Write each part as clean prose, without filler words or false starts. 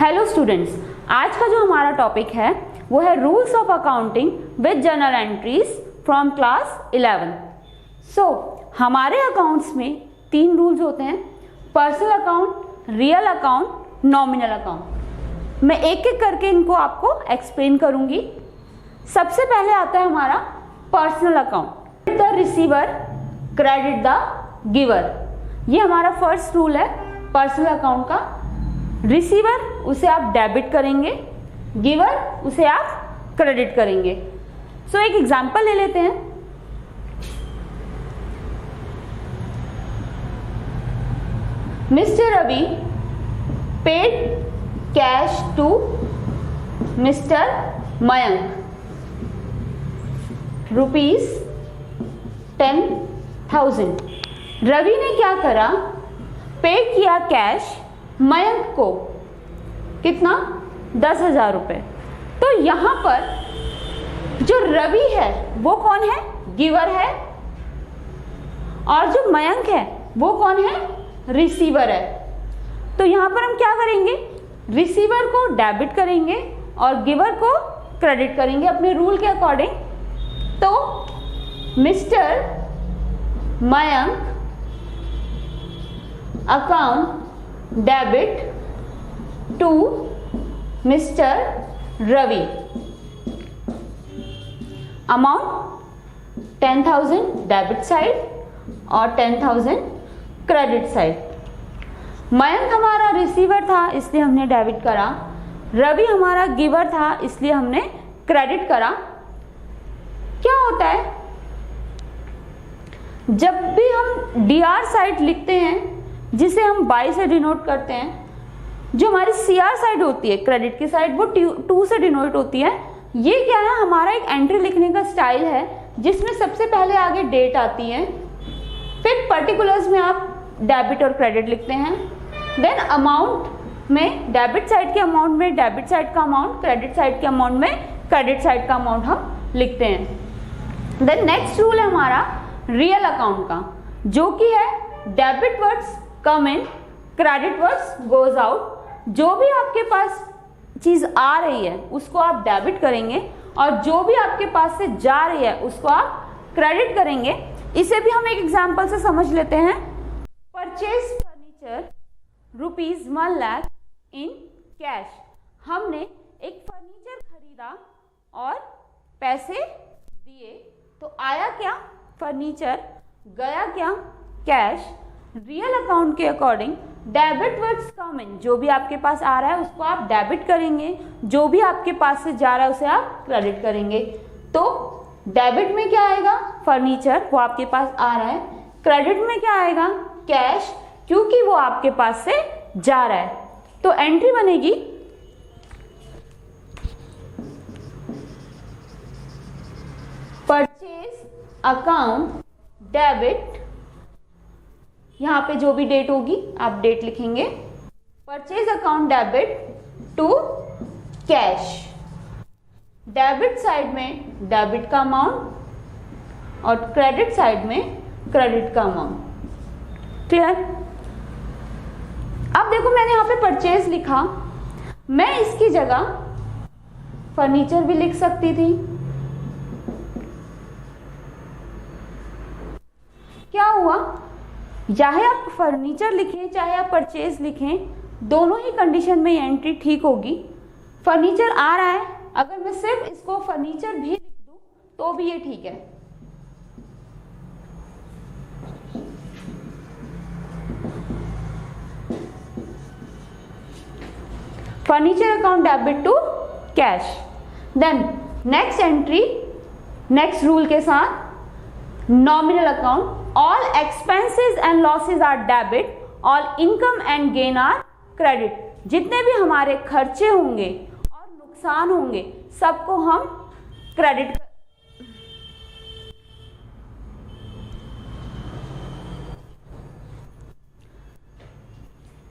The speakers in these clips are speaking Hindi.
हेलो स्टूडेंट्स, आज का जो हमारा टॉपिक है वो है rules of accounting with journal entries from class 11। सो हमारे अकाउंट्स में 3 रूल्स होते हैं, personal account, real account, nominal account. मैं एक एक करके इनको आपको एक्सप्लेन करूंगी। सबसे पहले आता है हमारा personal account. The receiver credit the giver, ये हमारा फर्स्ट रूल है पर्सनल अकाउंट का। रिसीवर उसे आप डेबिट करेंगे, गिवर उसे आप क्रेडिट करेंगे। सो एक एग्जांपल ले लेते हैं। Mister Ravi paid cash to mister Mayank ₹10,000। Ravi ने क्या करा, पे किया कैश मयंक को, कितना, 10,000 रुपए। तो यहां पर जो रवि है वो कौन है, गिवर है, और जो मयंक है वो कौन है, रिसीवर है। तो यहां पर हम क्या करेंगे, रिसीवर को डेबिट करेंगे और गिवर को क्रेडिट करेंगे अपने रूल के अकॉर्डिंग। तो mister Mayank account debit to mister Ravi, amount 10,000 debit side और 10,000 क्रेडिट साइड। मयंक हमारा रिसीवर था इसलिए हमने डेबिट करा, रवि हमारा गिवर था इसलिए हमने क्रेडिट करा। क्या होता है, जब भी हम डीआर साइड लिखते हैं जिसे हम बाई से डिनोट करते हैं, जो हमारी सीआर साइड होती है क्रेडिट की साइड वो 2 से डिनोट होती है। ये क्या है, हमारा एक एंट्री लिखने का स्टाइल है जिसमें सबसे पहले आगे डेट आती है, फिर पर्टिकुलर्स में आप डेबिट और क्रेडिट लिखते हैं, देन अमाउंट में डेबिट साइड के अमाउंट में डेबिट साइड का अमाउंट, क्रेडिट साइड के अमाउंट में क्रेडिट साइड का अमाउंट हम लिखते हैं। देन नेक्स्ट रूल है हमारा रियल अकाउंट का, जो कि है डेबिट वर्ड्स कम इन, क्रेडिट वर्ड्स गोज आउट। जो भी आपके पास चीज आ रही है उसको आप डेबिट करेंगे और जो भी आपके पास से जा रही है उसको आप क्रेडिट करेंगे। इसे भी हम एक एग्जांपल से समझ लेते हैं। Purchase furniture ₹1 lakh in cash, हमने एक फर्नीचर खरीदा और पैसे दिए, तो आया क्या, फर्नीचर, गया क्या, कैश। रियल अकाउंट के अकॉर्डिंग डेबिट वर्ड्स कम इन, जो भी आपके पास आ रहा है उसको आप डेबिट करेंगे, जो भी आपके पास से जा रहा है उसे आप क्रेडिट करेंगे। तो डेबिट में क्या आएगा, फर्नीचर, वो आपके पास आ रहा है। क्रेडिट में क्या आएगा, कैश, क्योंकि वो आपके पास से जा रहा है। तो एंट्री बनेगी परचेज अकाउंट डेबिट, यहां पे जो भी डेट होगी आप डेट लिखेंगे, purchase account debit to cash. Debit side में डेबिट का अमाउंट और क्रेडिट साइड में क्रेडिट का अमाउंट। क्लियर। अब देखो मैंने यहां पे परचेज लिखा, मैं इसकी जगह फर्नीचर भी लिख सकती थी। क्या हुआ, चाहे आप फर्नीचर लिखें चाहे आप परचेज लिखें, दोनों ही कंडीशन में ये एंट्री ठीक होगी। फर्नीचर आ रहा है, अगर मैं सिर्फ इसको फर्नीचर भी लिख दूं तो भी ये ठीक है। Furniture account debit to cash. Then next entry, next rule के साथ, nominal account, all expenses and losses are debit, all income and gain are credit। जितने भी हमारे खर्चे होंगे और नुकसान होंगे सबको हम credit.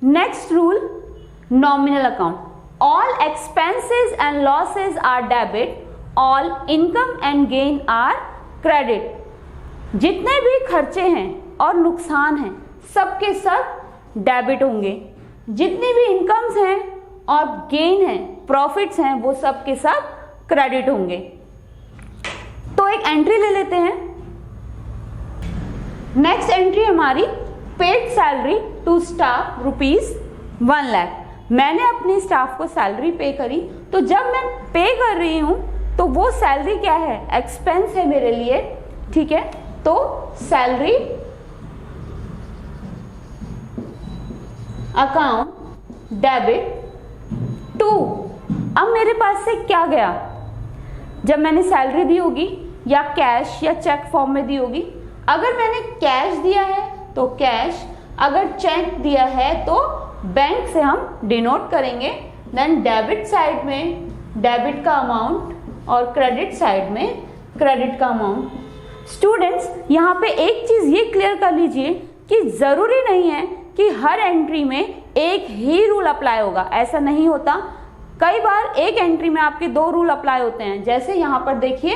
Next rule, nominal account, all expenses and losses are debit, all income and gain are credit। जितने भी खर्चे हैं और नुकसान हैं सबके सब डेबिट होंगे, जितनी भी इनकम्स हैं और गेन है, प्रॉफिट्स हैं, वो सब के सब क्रेडिट होंगे। तो एक एंट्री ले लेते हैं। नेक्स्ट एंट्री हमारी paid salary to staff ₹1 lakh. मैंने अपने स्टाफ को सैलरी पे करी, तो जब मैं पे कर रही हूं तो वो सैलरी क्या है, एक्सपेंस है मेरे लिए, ठीक है। तो सैलरी अकाउंट डेबिट टू, अब मेरे पास से क्या गया, जब मैंने सैलरी दी होगी या कैश या चेक फॉर्म में दी होगी, अगर मैंने कैश दिया है तो कैश, अगर चेक दिया है तो बैंक से हम डिनोट करेंगे। देन डेबिट साइड में डेबिट का अमाउंट और क्रेडिट साइड में क्रेडिट का अमाउंट। स्टूडेंट्स, यहाँ पे एक चीज ये क्लियर कर लीजिए कि जरूरी नहीं है कि हर एंट्री में एक ही रूल अप्लाई होगा, ऐसा नहीं होता। कई बार एक एंट्री में आपके 2 रूल अप्लाई होते हैं। जैसे यहाँ पर देखिए,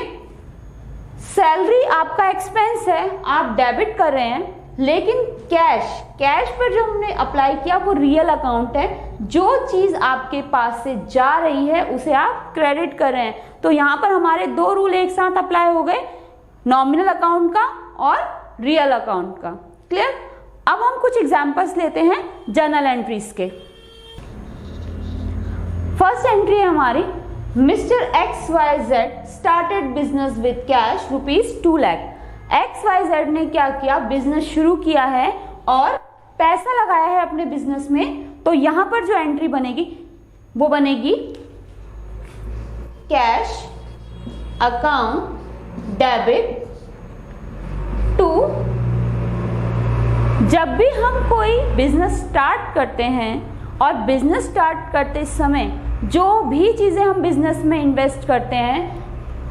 सैलरी आपका एक्सपेंस है, आप डेबिट कर रहे हैं, लेकिन कैश पर जो हमने अप्लाई किया वो रियल अकाउंट है। जो चीज आपके पास से जा रही है उसे आप क्रेडिट कर रहे हैं। तो यहाँ पर हमारे 2 रूल एक साथ अप्लाई हो गए, नॉमिनल अकाउंट का और रियल अकाउंट का। क्लियर? अब हम कुछ एग्जांपल्स लेते हैं जर्नल एंट्रीज के। फर्स्ट एंट्री है हमारी, mister XYZ started business with cash ₹2 lakh. XYZ ने क्या किया, बिजनेस शुरू किया है और पैसा लगाया है अपने बिजनेस में। तो यहां पर जो एंट्री बनेगी वो बनेगी कैश अकाउंट डेबिट टू। जब भी हम कोई बिजनेस स्टार्ट करते हैं और बिजनेस स्टार्ट करते समय जो भी चीजें हम बिजनेस में इन्वेस्ट करते हैं,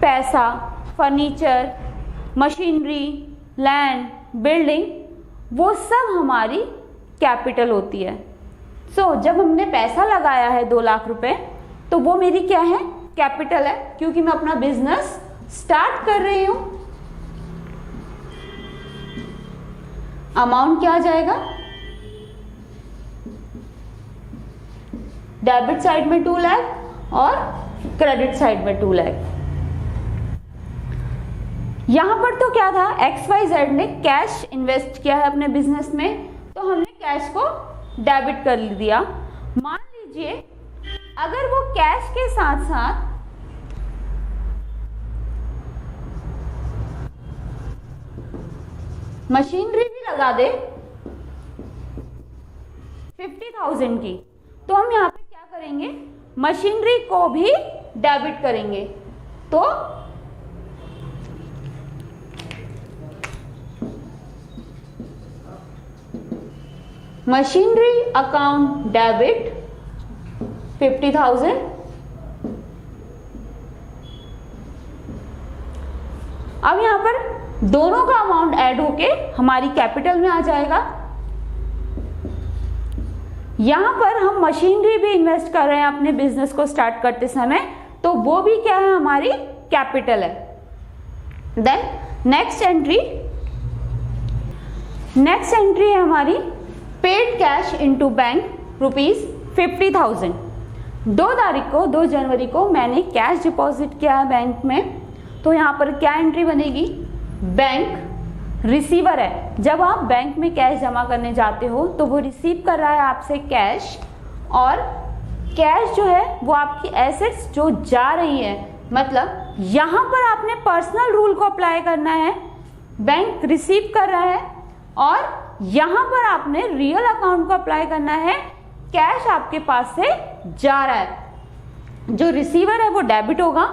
पैसा, फर्नीचर, मशीनरी, लैंड, बिल्डिंग, वो सब हमारी कैपिटल होती है। सो जब हमने पैसा लगाया है 2 लाख रुपए, तो वो मेरी क्या है, कैपिटल है, क्योंकि मैं अपना बिजनेस स्टार्ट कर रही हूं। अमाउंट क्या आ जाएगा, डेबिट साइड में 2 लाख और क्रेडिट साइड में 2 लाख। यहां पर तो क्या था, XYZ ने कैश इन्वेस्ट किया है अपने बिजनेस में, तो हमने कैश को डेबिट कर दिया। मान लीजिए अगर वो कैश के साथ साथ मशीनरी भी लगा दे 50,000 की, तो हम यहाँ पे क्या करेंगे, मशीनरी को भी डेबिट करेंगे। तो मशीनरी अकाउंट डेबिट 50,000। अब यहां पर दोनों का अमाउंट ऐड होके हमारी कैपिटल में आ जाएगा। यहां पर हम मशीनरी भी इन्वेस्ट कर रहे हैं अपने बिजनेस को स्टार्ट करते समय, तो वो भी क्या है, हमारी कैपिटल है। देन नेक्स्ट एंट्री है हमारी, पेड कैश इनटू बैंक ₹50,000। 2 जनवरी को मैंने कैश डिपॉजिट किया है बैंक में, तो यहाँ पर क्या एंट्री बनेगी, बैंक रिसीवर है। जब आप बैंक में कैश जमा करने जाते हो तो वो रिसीव कर रहा है आपसे कैश, और कैश जो है वो आपकी एसेट्स जो जा रही है, मतलब यहाँ पर आपने पर्सनल रूल को अप्लाई करना है। बैंक रिसीव कर रहा है और यहां पर आपने रियल अकाउंट को अप्लाई करना है, कैश आपके पास से जा रहा है। जो रिसीवर है वो डेबिट होगा,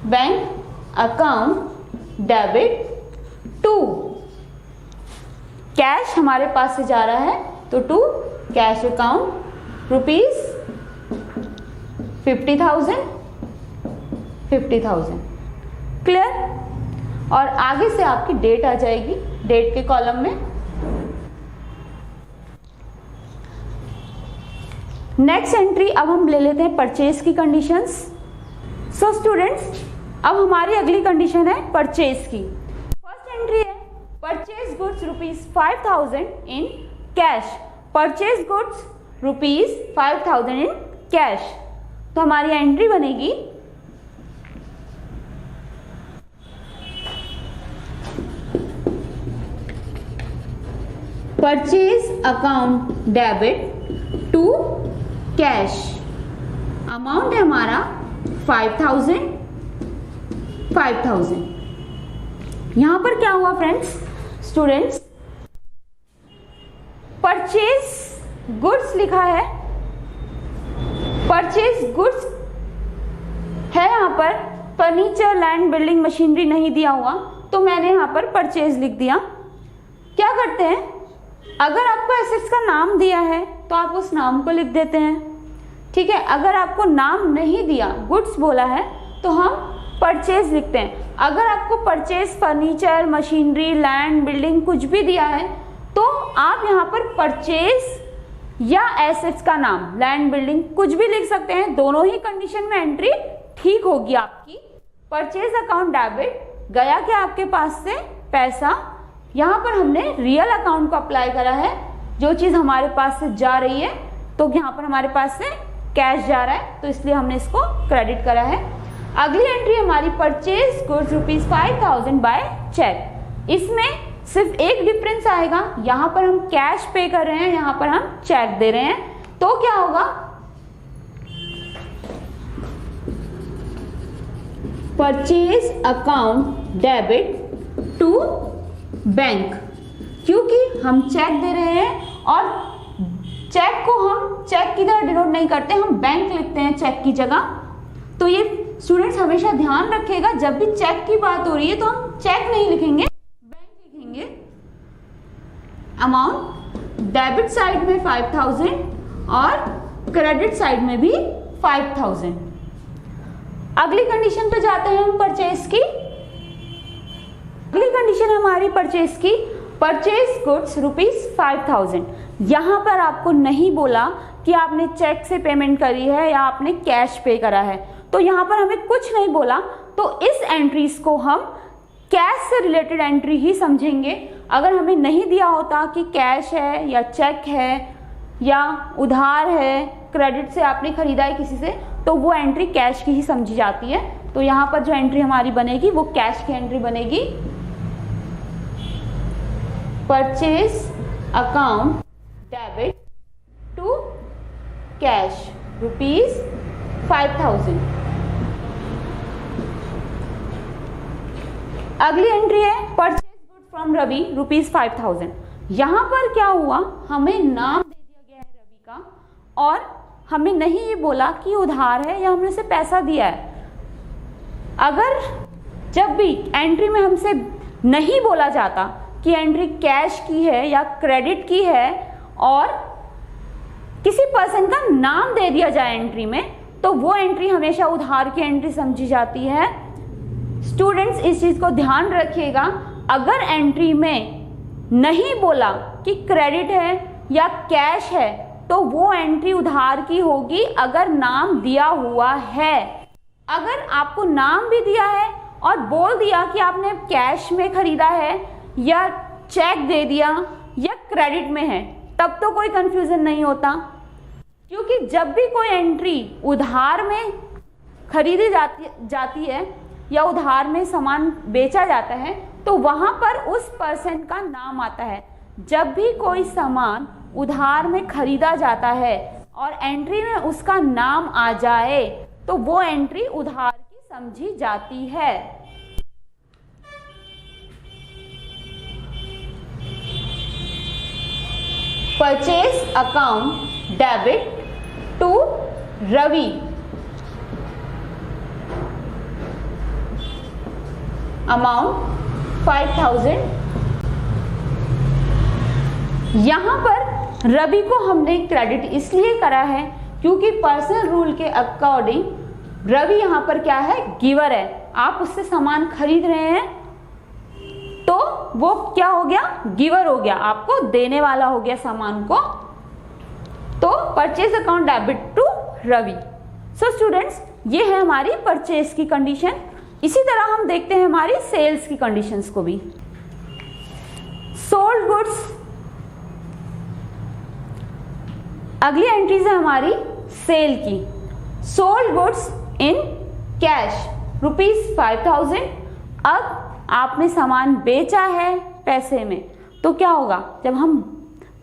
bank account debit to, cash हमारे पास से जा रहा है तो टू कैश अकाउंट ₹50,000। क्लियर? और आगे से आपकी डेट आ जाएगी, डेट के कॉलम में। नेक्स्ट एंट्री अब हम ले लेते हैं परचेज की कंडीशंस। सो स्टूडेंट्स, अब हमारी अगली कंडीशन है परचेज की। फर्स्ट एंट्री है, purchase goods ₹5,000 in cash. Purchase goods ₹5,000 in cash. तो हमारी एंट्री बनेगी purchase account debit to cash. Amount है हमारा 5,000। यहां पर क्या हुआ फ्रेंड्स, स्टूडेंट्स, परचेज गुड्स लिखा है, परचेज गुड्स है यहां पर, फर्नीचर, लैंड, बिल्डिंग, मशीनरी नहीं दिया हुआ, तो मैंने यहां पर परचेज लिख दिया। क्या करते हैं, अगर आपको एसेट्स का नाम दिया है तो आप उस नाम को लिख देते हैं, ठीक है। अगर आपको नाम नहीं दिया, गुड्स बोला है, तो हम परचेज लिखते हैं। अगर आपको purchase furniture, machinery, land, building कुछ भी दिया है तो आप यहाँ पर परचेज या एसेट्स का नाम, लैंड, बिल्डिंग कुछ भी लिख सकते हैं। दोनों ही कंडीशन में एंट्री ठीक होगी आपकी। परचेज अकाउंट डेबिट, गया क्या आपके पास से पैसा, यहाँ पर हमने रियल अकाउंट को अप्लाई करा है, जो चीज हमारे पास से जा रही है, तो यहाँ पर हमारे पास से कैश जा रहा है, तो इसलिए हमने इसको क्रेडिट करा है। अगली एंट्री हमारी परचेज गुड्स ₹5,000 बाय चेक। इसमें सिर्फ एक डिफरेंस आएगा, यहाँ पर हम कैश पे कर रहे हैं, यहाँ पर हम चेक दे रहे हैं, तो क्या होगा, purchase account debit to bank, क्योंकि हम चेक दे रहे हैं और चेक को हम चेक की तरह डिनोट नहीं करते, हम बैंक लिखते हैं चेक की जगह। तो ये स्टूडेंट्स हमेशा ध्यान रखिएगा, जब भी चेक की बात हो रही है तो हम चेक नहीं लिखेंगे, बैंक लिखेंगे। अमाउंट डेबिट साइड में 5,000 और क्रेडिट साइड में भी 5,000। अगली कंडीशन पे जाते हैं हम परचेज की। अगली कंडीशन हमारी परचेज की, परचेज गुड्स ₹5,000। यहां पर आपको नहीं बोला कि आपने चेक से पेमेंट करी है या आपने कैश पे करा है, तो यहां पर हमें कुछ नहीं बोला, तो इस एंट्रीज को हम कैश से रिलेटेड एंट्री ही समझेंगे। अगर हमें नहीं दिया होता कि कैश है या चेक है या उधार है, क्रेडिट से आपने खरीदा है किसी से, तो वो एंट्री कैश की ही समझी जाती है। तो यहां पर जो एंट्री हमारी बनेगी वो कैश की एंट्री बनेगी। Purchase account debit to cash ₹5,000। अगली एंट्री है परचेज गुड फ्रॉम रवि ₹5,000। यहां पर क्या हुआ, हमें नाम दे दिया गया है रवि का और हमें नहीं ये बोला कि उधार है या हमने उसे पैसा दिया है। अगर जब भी एंट्री में हमसे नहीं बोला जाता कि एंट्री कैश की है या क्रेडिट की है और किसी पर्सन का नाम दे दिया जाए एंट्री में, तो वो एंट्री हमेशा उधार की एंट्री समझी जाती है। स्टूडेंट्स इस चीज को ध्यान रखिएगा, अगर एंट्री में नहीं बोला कि क्रेडिट है या कैश है तो वो एंट्री उधार की होगी अगर नाम दिया हुआ है। अगर आपको नाम भी दिया है और बोल दिया कि आपने कैश में खरीदा है या चेक दे दिया या क्रेडिट में है, तब तो कोई कंफ्यूजन नहीं होता, क्योंकि जब भी कोई एंट्री उधार में खरीदी जाती है या उधार में सामान बेचा जाता है तो वहां पर उस पर्सन का नाम आता है। जब भी कोई सामान उधार में खरीदा जाता है और एंट्री में उसका नाम आ जाए तो वो एंट्री उधार की समझी जाती है। Purchase account debit to Ravi, amount 5,000। यहां पर रवि को हमने क्रेडिट इसलिए करा है क्योंकि पर्सनल रूल के अकॉर्डिंग रवि यहां पर क्या है, गिवर है। आप उससे सामान खरीद रहे हैं तो वो क्या हो गया, गिवर हो गया, आपको देने वाला हो गया सामान को। तो purchase account debit to Ravi. So students, ये है हमारी परचेज की कंडीशन। इसी तरह हम देखते हैं हमारी सेल्स की कंडीशंस को भी। सोल्ड गुड्स अगली एंट्रीज है हमारी सेल की। Sold goods in cash ₹5000। अब आपने सामान बेचा है पैसे में, तो क्या होगा, जब हम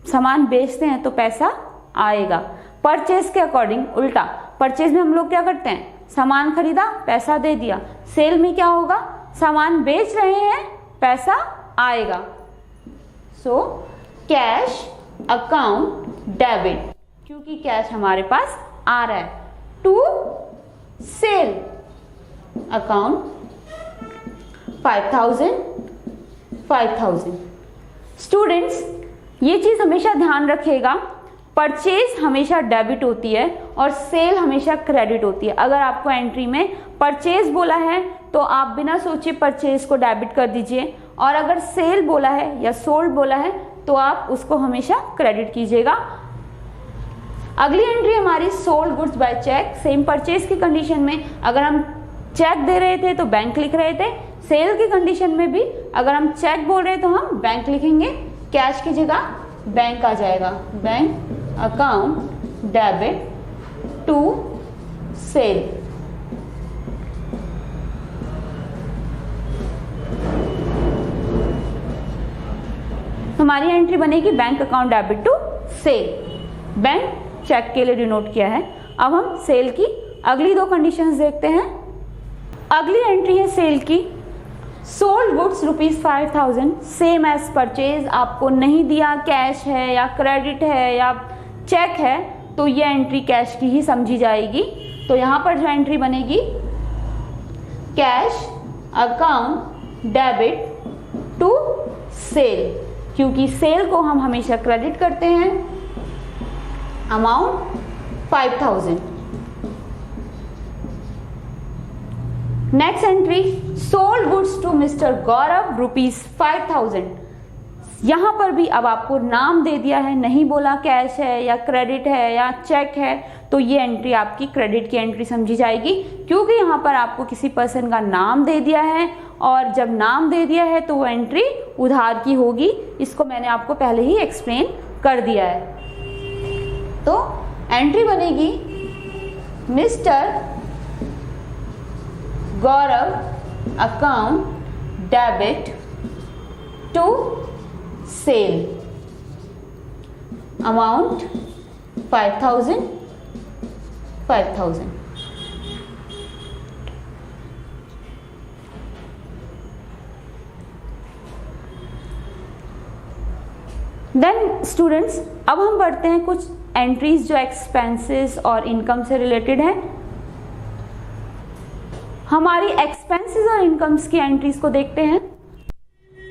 सामान बेचते हैं तो पैसा आएगा। परचेज के अकॉर्डिंग उल्टा, परचेज में हम लोग क्या करते हैं, सामान खरीदा पैसा दे दिया। सेल में क्या होगा, सामान बेच रहे हैं पैसा आएगा। सो कैश अकाउंट डेबिट, क्योंकि कैश हमारे पास आ रहा है, टू सेल अकाउंट 5000। स्टूडेंट्स, ये चीज हमेशा ध्यान रखिएगा, परचेज हमेशा डेबिट होती है और सेल हमेशा क्रेडिट होती है। अगर आपको एंट्री में परचेज बोला है तो आप बिना सोचे परचेज को डेबिट कर दीजिए, और अगर सेल बोला है या सोल्ड बोला है तो आप उसको हमेशा क्रेडिट कीजिएगा। अगली एंट्री हमारी sold goods by cheque. Same purchase की कंडीशन में अगर हम चेक दे रहे थे तो बैंक लिख रहे थे, सेल की कंडीशन में भी अगर हम चेक बोल रहे हैं तो हम बैंक लिखेंगे, कैश की जगह बैंक आ जाएगा। Bank account debit to sale. हमारी एंट्री बनेगी bank account debit to sale. Bank cheque के लिए डिनोट किया है। अब हम सेल की अगली दो कंडीशंस देखते हैं। अगली एंट्री है सेल की। Sold goods ₹5000 same as purchase, आपको नहीं दिया, कैश है या क्रेडिट है या चेक है, तो ये एंट्री कैश की ही समझी जाएगी। तो यहां पर जो एंट्री बनेगी, cash account debit to sale, क्योंकि सेल को हम हमेशा क्रेडिट करते हैं। Amount 5000। Next entry, sold goods to mister Gaurav ₹5000। यहां पर भी अब आपको नाम दे दिया है, नहीं बोला कैश है या क्रेडिट है या चेक है, तो ये एंट्री आपकी क्रेडिट की एंट्री समझी जाएगी, क्योंकि यहां पर आपको किसी पर्सन का नाम दे दिया है, और जब नाम दे दिया है तो वो एंट्री उधार की होगी। इसको मैंने आपको पहले ही एक्सप्लेन कर दिया है। तो एंट्री बनेगी, mister Gaurav account debit to sale, amount 5000। Then students, अब हम बढ़ते हैं कुछ एंट्रीज जो एक्सपेंसेस और इनकम से रिलेटेड है। हमारी एक्सपेंसेस और इनकम्स की एंट्रीज को देखते हैं।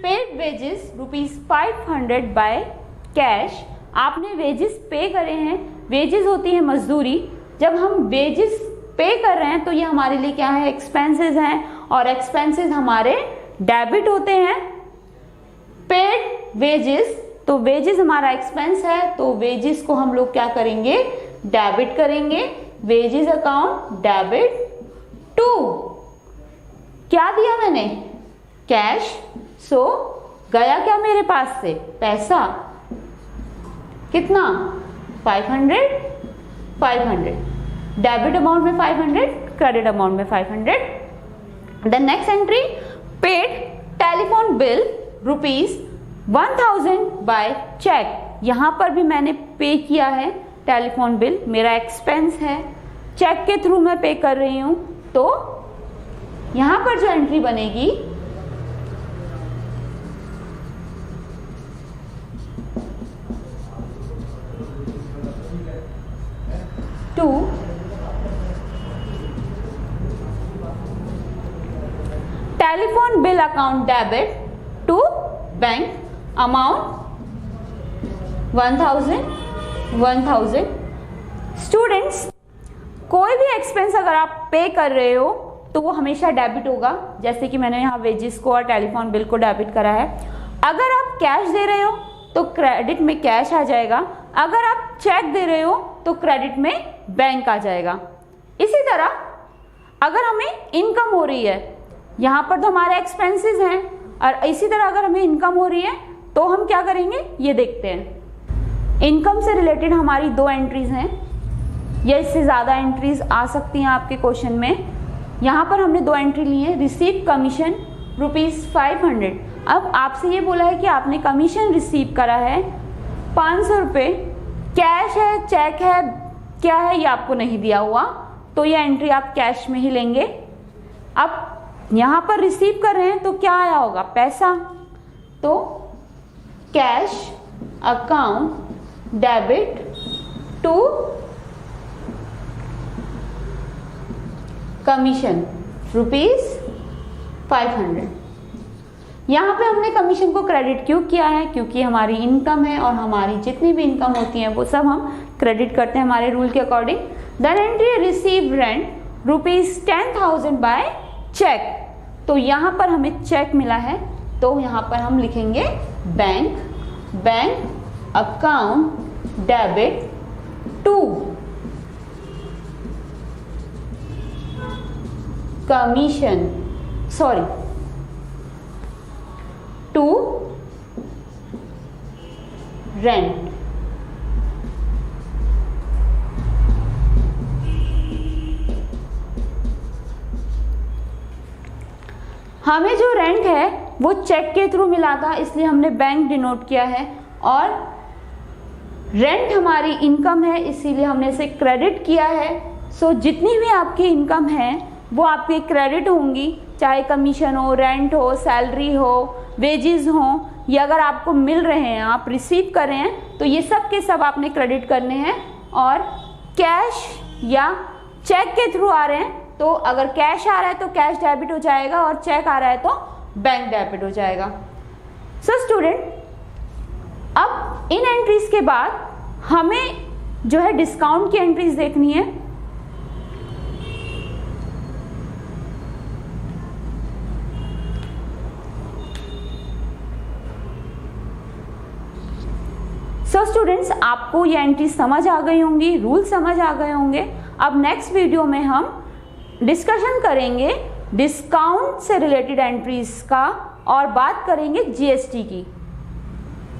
पेड वेजेस ₹500 बाय कैश, आपने वेजेस पे करे हैं। वेजेस होती है मजदूरी। जब हम वेजेस पे कर रहे हैं तो ये हमारे लिए क्या है, एक्सपेंसेस हैं, और एक्सपेंसेस हमारे डेबिट होते हैं। पेड वेजेस, तो वेजेस हमारा एक्सपेंस है, तो वेजेस को हम लोग क्या करेंगे, डेबिट करेंगे। वेजेस अकाउंट डेबिट टू, क्या दिया मैंने, कैश। सो गया क्या मेरे पास से, पैसा कितना, 500। डेबिट अमाउंट में 500, क्रेडिट अमाउंट में 500। Then next entry, paid telephone bill ₹1000 by cheque. यहां पर भी मैंने पे किया है टेलीफोन बिल, मेरा एक्सपेंस है, चेक के थ्रू मैं पे कर रही हूं। तो यहां पर जो एंट्री बनेगी, to telephone bill account debit to bank, amount 1000। Students, कोई भी एक्सपेंस अगर आप पे कर रहे हो तो वो हमेशा डेबिट होगा, जैसे कि मैंने यहाँ वेजेस को और टेलीफोन बिल को डेबिट करा है। अगर आप कैश दे रहे हो तो क्रेडिट में कैश आ जाएगा, अगर आप चेक दे रहे हो तो क्रेडिट में बैंक आ जाएगा। इसी तरह अगर हमें इनकम हो रही है, यहाँ पर तो हमारे एक्सपेंसेस हैं, और इसी तरह अगर हमें इनकम हो रही है तो हम क्या करेंगे, ये देखते हैं। इनकम से रिलेटेड हमारी 2 एंट्रीज हैं, या इससे ज़्यादा एंट्रीज आ सकती हैं आपके क्वेश्चन में। यहाँ पर हमने 2 एंट्री ली है। Receive commission ₹500। अब आपसे ये बोला है कि आपने कमीशन रिसीव करा है 500 रुपये, कैश है, चेक है, क्या है, ये आपको नहीं दिया हुआ, तो ये एंट्री आप कैश में ही लेंगे। अब यहाँ पर रिसीव कर रहे हैं तो क्या आया होगा, पैसा, तो cash account debit to commission ₹500। यहाँ पे हमने कमीशन को क्रेडिट क्यों किया है, क्योंकि हमारी इनकम है और हमारी जितनी भी इनकम होती है वो सब हम क्रेडिट करते हैं हमारे रूल के according. Then entry receive rent ₹10,000 by cheque, तो यहाँ पर हमें चेक मिला है, तो यहाँ पर हम लिखेंगे bank account debit to commission, sorry, to rent. हमें जो रेंट है वो चेक के थ्रू मिला था, इसलिए हमने बैंक डिनोट किया है, और रेंट हमारी इनकम है इसीलिए हमने इसे क्रेडिट किया है। सो जितनी भी आपकी इनकम है वो आपकी क्रेडिट होंगी, चाहे कमीशन हो, रेंट हो, सैलरी हो, वेजेस हो, या अगर आपको मिल रहे हैं, आप रिसीव कर रहे हैं, तो ये सब के सब आपने क्रेडिट करने हैं। और कैश या चेक के थ्रू आ रहे हैं, तो अगर कैश आ रहा है तो कैश डेबिट हो जाएगा, और चेक आ रहा है तो बैंक डेबिट हो जाएगा। सो स्टूडेंट, अब इन एंट्रीज के बाद हमें जो है डिस्काउंट की एंट्रीज देखनी है। सो स्टूडेंट्स, आपको ये एंट्री समझ आ गई होंगी, रूल समझ आ गए होंगे। अब नेक्स्ट वीडियो में हम डिस्कशन करेंगे डिस्काउंट से रिलेटेड एंट्रीज का, और बात करेंगे जीएसटी की।